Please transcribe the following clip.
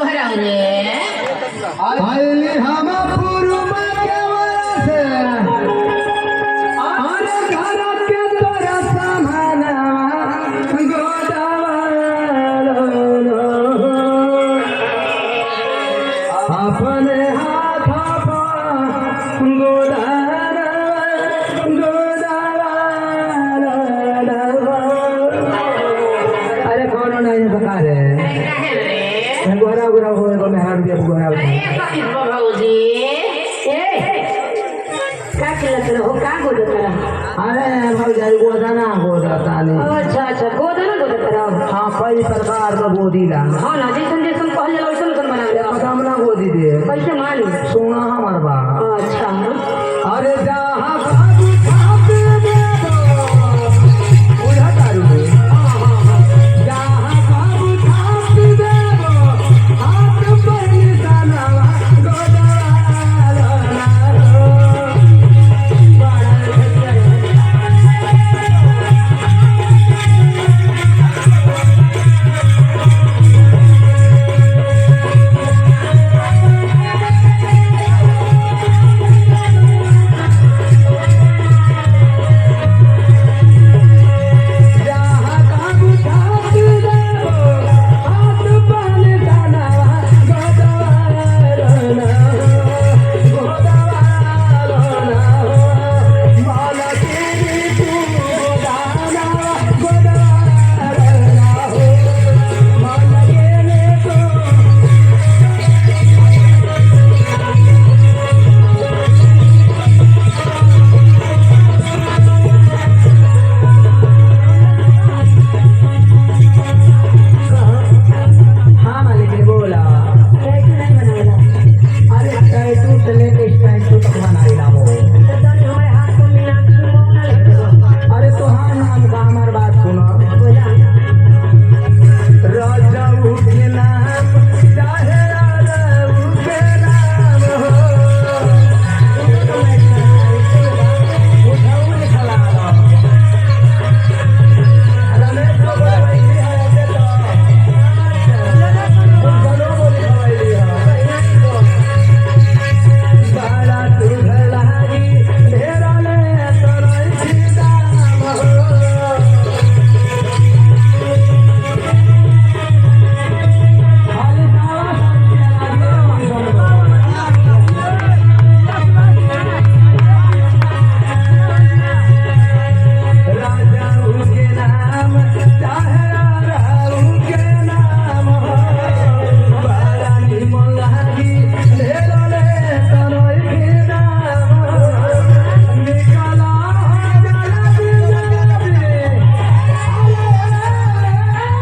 भराव रे आईली हम पुरुमा केवळच अरे घरात के तोरा सामान आपण हात गोदार अरे कौन नहीं बता रे गोरा गोरा होए तो मैं हाथ दिया गोरा भाऊजी काय केलं तर हो का गोद करा अरे भाई गोदाना गोदाता अच्छा अच्छा गोद ना गोद करा हाँ कई प्रकार का गोदीला हाँ ना जैसन जैसन पहले